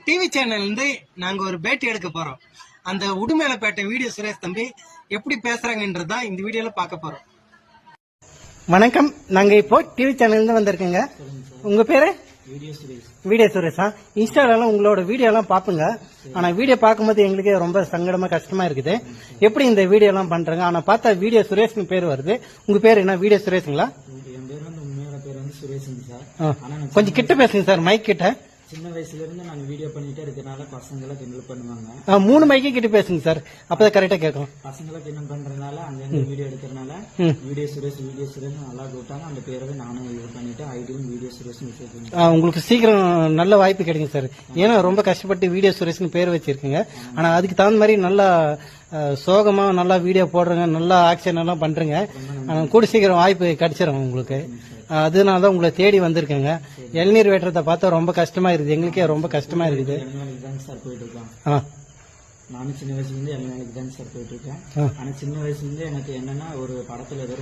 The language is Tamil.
டிவி சேனல்ல இருந்து நாங்க ஒரு பேட்டி எடுக்க போறோம். அந்த உடுமலைப்பேட்டை வீடியோ சுரேஷ் தம்பி எப்படி பேசுறாங்கன்றதான் இந்த வீடியோல பார்க்க போறோம். வணக்கம், நாங்க இப்போ டிவி சேனல்ல இருந்து வந்திருக்கோங்க. உங்க பேரு? வீடியோ சுரேஷா? இன்ஸ்டால உங்களோட வீடியோ எல்லாம் பாப்புங்க. ஆனா வீடியோ பார்க்கும்போது எங்களுக்கு ரொம்ப சங்கடமா கஷ்டமா இருக்குது. எப்படி இந்த வீடியோ எல்லாம் பண்றாங்க? ஆனா பார்த்தா வீடியோ சுரேஷ்னு பேர் வருது. உங்க பேர் என்ன? வீடியோ சுரேஷுங்களா? கொஞ்சம் கிட்ட பேசுங்க சார், மைக் கிட்ட. சின்ன வயசுல இருந்து நான் வீடியோ பண்ணிட்டே இருக்கனால பசங்களை கிண்டல் பண்ணுவாங்க. 3 மைக்கு கிட்ட பேசுங்க சார், அப்பதான் கரெக்டா கேட்கும். பசங்களை கிண்டல் பண்றதுனால அங்க வீடியோ எடுக்கிறதுனால வீடியோ சுரேஷ் நல்லா கூட்டாங்க. அந்த பேரவே நானும் இது பண்ணிட்டு ஐடியும் வீடியோ சுரேஷ். உங்களுக்கு சீக்கிரம் நல்ல வாய்ப்பு கிடைக்கும் சார். ஏன்னா ரொம்ப கஷ்டப்பட்டு வீடியோ சுரேஷ்னு பேர் வச்சிருக்கீங்க. ஆனா அதுக்கு தகுந்த மாதிரி நல்லா சோகமா நல்லா வீடியோ போடுறங்க, நல்லா ஆக்ஷன் எல்லாம் பண்றீங்க. கூட சீக்கிரம் வாய்ப்பு கிடைச்சிடும் உங்களுக்கு. அதனாலதான் உங்களை தேடி வந்திருக்கேங்க. இளநீர் வெட்டுறத பார்த்தா ரொம்ப கஷ்டமா இருக்குது, எங்களுக்கே ரொம்ப கஷ்டமா இருக்குது. சார் போயிட்டு இருக்கேன். நானும் சின்ன வயசுல இருந்து எல்லா வேலைக்கு தான் சார் போயிட்டு இருக்கேன். ஆனா சின்ன வயசுல இருந்து எனக்கு என்னன்னா ஒரு படத்துல ஏதோ